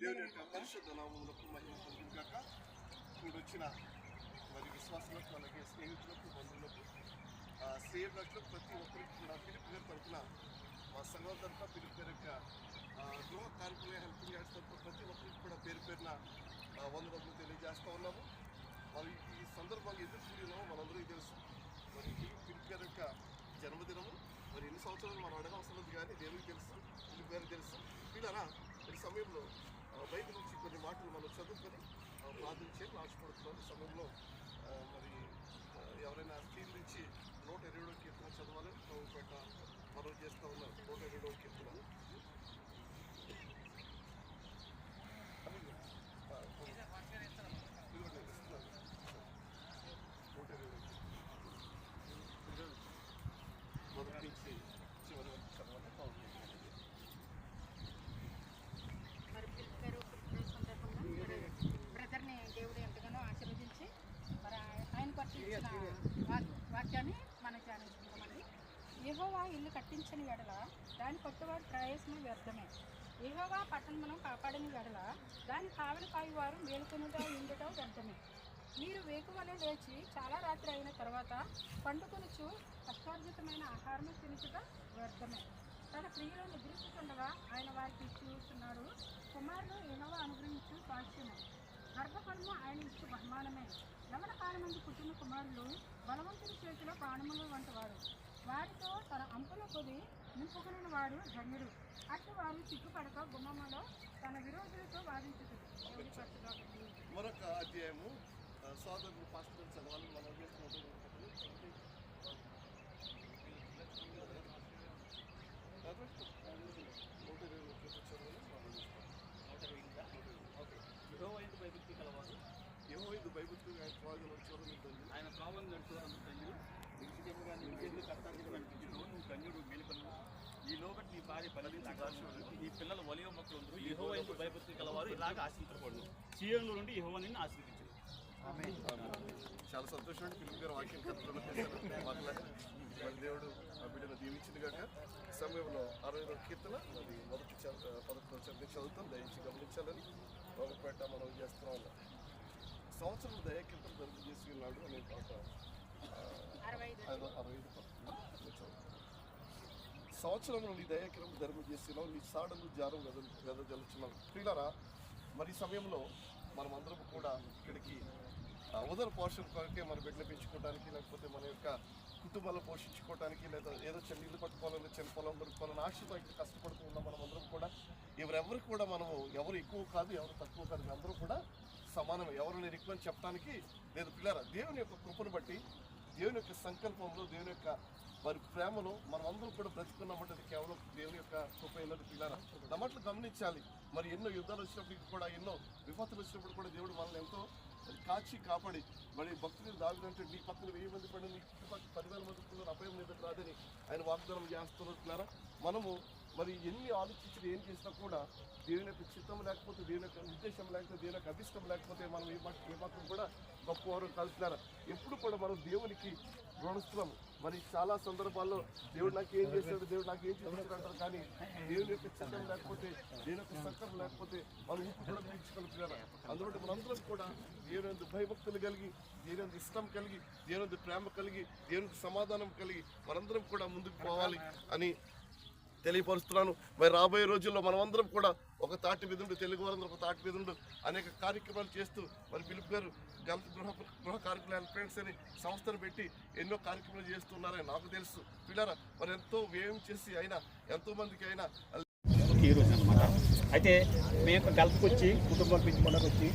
దేవుని యొక్క పరిశుద్ధ నామములకు మహిమ కలుగును గాక. కూడొచ్చిన మరి విశ్వాసులకు, అలాగే స్నేహితులకు, బంధువులకు, శ్రేయభిలాషులకు ప్రతి ఒక్కరికి కూడా పిలుపు గారి తరఫున, మా సంఘం తరఫున, పిలుపు గారి యొక్క గృహ కార్మికుల హెల్పింగ్ హ్యాండ్స్ తరఫున ప్రతి ఒక్కరికి కూడా పేరు పేరున వందనములు తెలియజేస్తూ ఉన్నాము. మరి ఈ సందర్భంగా ఎదురు చూడినాము మనందరికీ తెలుసు. మరి పిలుపు గారి యొక్క జన్మదినము మరి ఎన్ని సంవత్సరాలు మనం అడగవసరం లేదు, కానీ దేవునికి తెలుసు, పిలుపు గారికి తెలుసు. పిల్లరా ఈ సమయంలో బయట నుంచి కొన్ని మాటలు మనం చదువుకొని ప్రార్థించేది ఆశపడుతున్నాం. ఈ సమయంలో మరి ఎవరైనా స్త్రీల నుంచి 120వ కీర్తన చదవాలని ప్రభుపేట మనం చేస్తూ ఉన్నాం. 120వ కీర్తన మొదటి నుంచి చివరి వరకు చదవాలి. బ్రదర్ని దేవుడు ఎంతగానో ఆశీర్వదించి మరి ఆయన పట్టించిన వాక్యాన్ని మనం ధ్యానించుకుంటామండి. యెహోవా ఇల్లు కట్టించని ఎడల దాని కట్టువాడు ప్రయాసము వ్యర్థమే. యెహోవా పట్టణమును కాపాడని ఎడల దాని కావలి కాయువారు మేలుకొనుట ఉండుట వ్యర్థమే. మీరు వేకువలే లేచి చాలా రాత్రి అయిన తర్వాత పండుకొనుచు కష్టార్జితమైన ఆహారము తినుచుట వ్యర్థమే. తన ప్రియులు నిద్రిస్తుండగా ఆయన వారికి చూస్తున్నాడు. కుమారులు యెహోవా అనుగ్రహించు సాక్ష్యమే. గర్భఫలము ఆయన ఇచ్చు బహుమానమే. యవన కాలమంది పుట్టిన కుమారులు బలవంతుని చేతిలో ప్రాణములు వంటి వారు. వారితో తన అంపుల కొది నింపుకుని వాడు ధన్యుడు. అటు వారు సిగ్గుపడక గుమ్మములో తన విరోధులతో వాదించుతుంది. మరొక అధ్యాయము సోదరులు పాస్టర్ చదవాలని మనం చేస్తున్నట్టు యెహోవా బైబిల్కి ఆయన ప్రాబ్లం నడుచుకోవడం నిజంగా కష్టానికి కనిపించడం నువ్వు ధన్యుడు మేలుకొను. ఈ లోబట్టి నీ భార్య బలది నీ పిల్లలు వలియో మొక్కలు అందరూ యెహోవా యందు భయభక్తి గలవారు ఇలాగ ఆశించకూడదు. సీయోను నుండి యెహోవా నిన్ను ఆశీర్వదించు. చాలా సంతోషం అండి. పిల్లలు గారు వాక్యం మాట్లాడి మరి దేవుడు ఆ బిడ్డను దీవించింది కాక. ఈ సమయంలో 60వ కీర్తన మరి మొదటి 11వ చదువుతాం, దయించి గమనించాలని ఒకపేట మనం చేస్తూ ఉన్నాం. సంవత్సరం దయాకీర్తన దర్శనం చేసి ఉన్నాడు అనే పాట 65 సంవత్సరంలో నీ దయాకీర్తన ధర్మం చేస్తున్నావు, నీ సాడలు జారం వెదజలుచున్నావు. ప్రియులారా, మరి ఈ సమయంలో మనం అందరం కూడా ఇక్కడికి ఉదర పోషణ కొరకే మన బిడ్డలు పెంచుకోవడానికి, లేకపోతే మన యొక్క కుటుంబాలను పోషించుకోవడానికి, లేదా ఏదో నీళ్ళు పట్టుకోవాలని, చిన్న పొలం దొరుకుకోవాలని ఆశతో ఇక్కడ కష్టపడుతూ ఉన్నాం. మనం అందరం కూడా ఎవరెవరికి కూడా మనము ఎవరు ఎక్కువ కాదు, ఎవరు తక్కువ కాదు, అందరూ కూడా సమానమే. ఎవరు నేను ఎక్కువ అని చెప్పడానికి లేదు. పిల్లరా, దేవుని యొక్క కృపను బట్టి, దేవుని యొక్క సంకల్పంలో, దేవుని యొక్క మరి ప్రేమలో మనం అందరం కూడా బ్రతుకున్నామంటే అది కేవలం దేవుని యొక్క కృప అయినది. పిల్లరా, నా మాటలు గమనించాలి. మరి ఎన్నో యుద్ధాలు వచ్చినప్పటికి కూడా, ఎన్నో విపత్తులు వచ్చినప్పుడు కూడా దేవుడు మనల్ని ఎంతో కాచి కాపాడి, మరి భక్తులు దావిదంటే నీ పక్కన 1000 మంది పడి, నీ చుట్టుపక్కల 10,000 మంది పిల్లలు అపాయం ఎదురు రాదని ఆయన వాగ్దానం చేస్తున్నారు. మనము మరి ఎన్ని ఆలోచించి ఏం చేసినా కూడా దేవుని యొక్క చిత్తం లేకపోతే, దేవుని యొక్క ఉద్దేశం లేకపోతే, దేవుని యొక్క అభిష్టం లేకపోతే మనం ఏ మాత్రం కూడా గొప్పవారు కలిసినారా. ఎప్పుడు కూడా మనం దేవునికి రుణస్తున్నాము. మరి చాలా సందర్భాల్లో దేవుడు నాకు ఏం చేశాడు, దేవుడు నాకు ఏం చేశాడు అంటారు, కానీ దేవుని యొక్క చిత్తం లేకపోతే, దేవుని యొక్క సంకల్పం లేకపోతే మనం ఇప్పుడు కూడా పీల్చుకోగలుగుతున్నారా. అందులో మనందరం కూడా దేవుని భయభక్తులు కలిగి, దేవుని ఇష్టం కలిగి, దేవుని ప్రేమ కలిగి, దేవునికి సమాధానం కలిగి మనందరం కూడా ముందుకు పోవాలి అని తెలియపరుస్తున్నాను. మరి రాబోయే రోజుల్లో మనమందరం కూడా ఒక తాటి మీద ఉండి, తెలుగు వారందరూ ఒక తాటి మీద ఉండి అనేక కార్యక్రమాలు చేస్తూ, మరి పిలుపు గారు గృహ కార్యక్రమాలు ఫ్రెండ్స్ అని సంస్థను పెట్టి ఎన్నో కార్యక్రమాలు చేస్తున్నారని నాకు తెలుసు. పిల్లరా, మరి ఎంతో వ్యయం చేసి అయినా ఎంతోమందికి అయినా ఈరోజు అనమాట. అయితే మేము గల్ఫ్కి వచ్చి కుటుంబం పెంచుకోవడానికి వచ్చి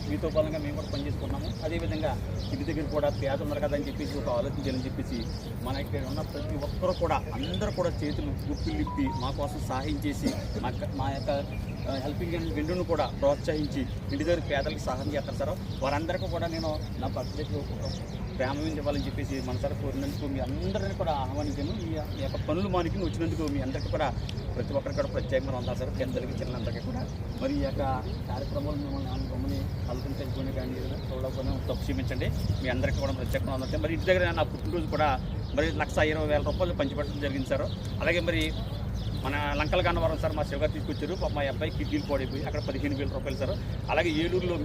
మీతో బలంగా మేము కూడా పనిచేసుకున్నాము. అదేవిధంగా ఇంటి దగ్గర కూడా పేదలు ఉన్నారు కదా అని చెప్పేసి ఒక ఆలోచించాలని చెప్పేసి మన ఇక్కడ ఉన్న ప్రతి ఒక్కరూ కూడా అందరూ కూడా చేతులు గుప్పిలిప్పి మా కోసం సహాయం చేసి మా యొక్క హెల్పింగ్ విండును కూడా ప్రోత్సహించి ఇంటి దగ్గర పేదలకు సహాయం చేస్తారు సార్. వారందరికీ కూడా నేను నా బర్త్డేకి ప్రేమ ఇవ్వాలని చెప్పేసి మనసారి కోరినందుకు మీ అందరినీ కూడా ఆహ్వానించాను. ఈ యొక్క పనులు మానికి వచ్చినందుకు మీ అందరికీ కూడా ప్రతి ఒక్కరికి కూడా ప్రత్యేకంగా ఉండాలి సార్. పెద్దలకి చిన్నలందరికీ కూడా మరి ఈ యొక్క కార్యక్రమాలు మిమ్మల్ని గమ్ముని అల్పం తెలుసుకుని కానీ చూడకపోయినా తప్పు క్షమించండి. మీ అందరికీ కూడా ప్రత్యేకంగా ఉండాలి. మరి ఇంటి దగ్గర నా పుట్టినరోజు కూడా మరి 1,20,000 రూపాయలు పంచిపెట్టడం జరిగింది సార్. అలాగే మరి మన లంకల గన్నవరం సార్ మా శివగారు తీసుకొచ్చారు. మా అబ్బాయి కిడ్నీలు పాడైపోయి అక్కడ 15,000 రూపాయలు సార్. అలాగే ఏలూరులో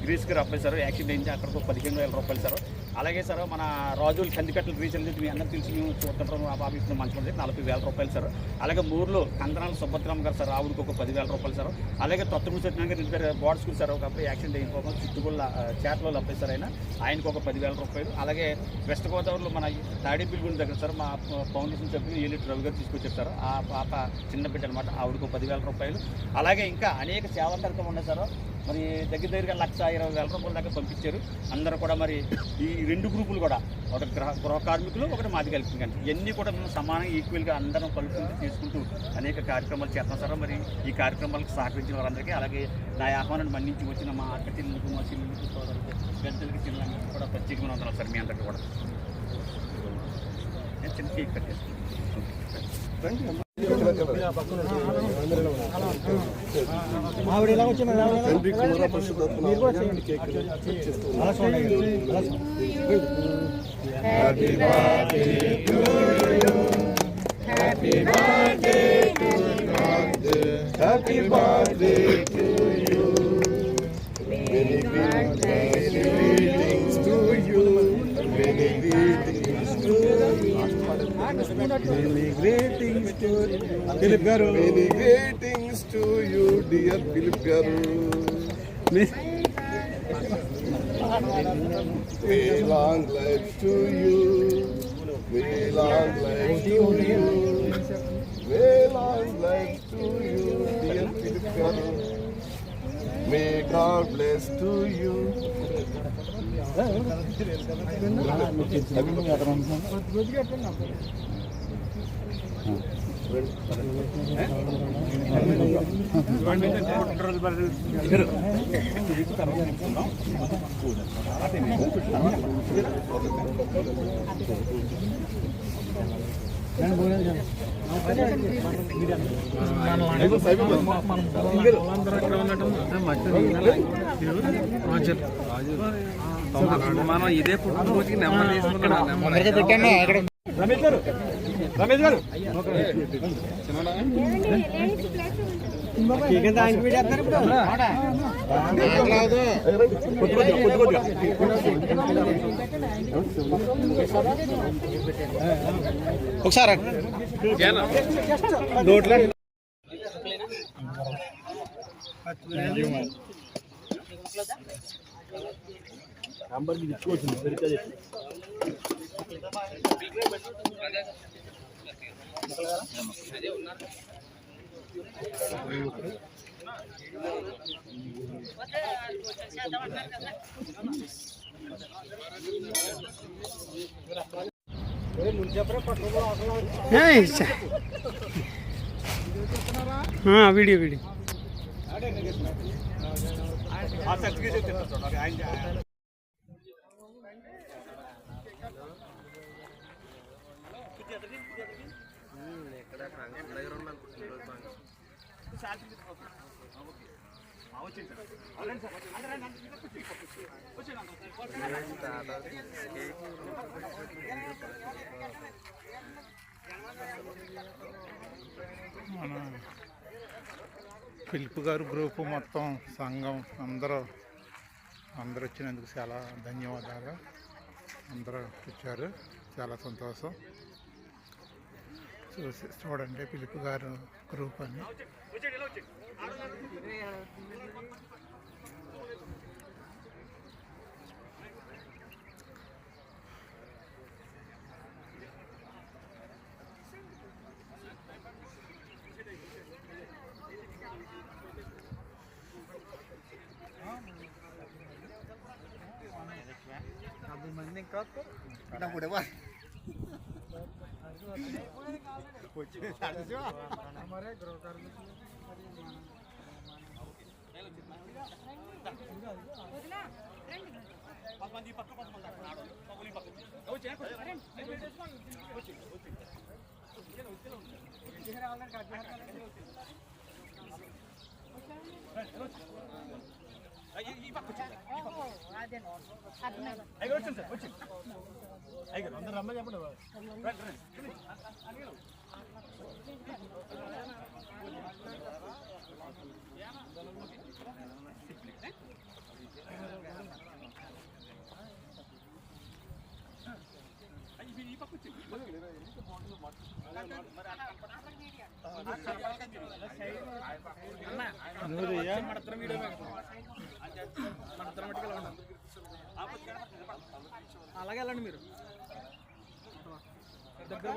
గ్రీస్ గారు అబ్బాయి సార్ యాక్సిడెంట్ అయింది, అక్కడ 15,000 రూపాయలు సార్. అలాగే సార్ మన రాజులు కందికట్టలు రీసెంట్ మీ అందరూ తెలిసి మేము చూస్తుంటాం ఆఫీస్లో మంచి 40,000 రూపాయలు సార్. అలాగే మూరులో కందనాల సుభద్రమ్మ గారు సార్, ఆవిడకి ఒక 10,000 రూపాయలు సార్. అలాగే తొత్తమూరు సత్యనారాయణ గారు ఇంటి బోర్డ్ స్కూల్ సార్, ఒక అబ్బాయి యాక్సిడెంట్ అయిన పోక చుట్టుగొల్ల చేతలో అబ్బాయి సార్ ఆయనకు ఒక 10,000 రూపాయలు. అలాగే వెస్ట్ గోదావరిలో మన తాడేపల్లి దగ్గర సార్ మా ఫౌండేషన్ సభ్యులు ఏలూరు రవి గారు తీసుకొచ్చారు సార్. ఆ పాప చిన్న బిడ్డ అనమాట, ఆవిడకు 10,000 రూపాయలు. అలాగే ఇంకా అనేక సేవా కార్యక్రమం ఉన్నాయి సార్. మరి దగ్గరగా 1,20,000 రూపాయల దాకా పంపించారు. అందరూ కూడా మరి ఈ 2 గ్రూపులు కూడా, ఒకటి గృహ కార్మికులు, ఒకటి మాది కలిపి కానీ ఇవన్నీ కూడా మేము సమానంగా ఈక్వల్గా అందరం కలుపుకుంటూ చేసుకుంటూ అనేక కార్యక్రమాలు చేస్తాం సార్. మరి ఈ కార్యక్రమాలకు సహకరించిన వారందరికీ, అలాగే నా ఆహ్వానాన్ని మన్నించి వచ్చిన మా అక్క చెల్లెలకు, మా చెల్లెలకు, సోదరులకు, పెద్దలకి, చిన్నలకు కూడా ప్రత్యేకమైన వందనాలు సార్. మీ అందరికీ కూడా నేను చిన్న కేక్ కట్ చేస్తాను. తండ్రి కుమార పరిశుద్ధాత్మ నామమున కేక్ కట్ చేస్తున్నాను. Happy birthday to you, happy birthday to you, happy birthday to you, many greetings to you, many greetings to you, many greetings to Philip గారు, many greetings to you dear Philip గారు. May long life to you, may long life to you, may long life to you, dear Philip Garu. May God bless to you. మనం ఇదే పుట్టినరోజుకి number తీసుకున్నాం. రమేష్ గారు, రమేష్ గారు ఒకసారి video video మన Philip గారు గ్రూపు మొత్తం సంఘం అందరూ వచ్చినందుకు చాలా ధన్యవాదాలు. అందరూ వచ్చారు, చాలా సంతోషం. చూడండి ఫిలిప్ గారు గ్రూప్ అని. అందరూ రమ్మని చెప్పండి. అలాగే వెళ్ళండి మీరు దగ్గర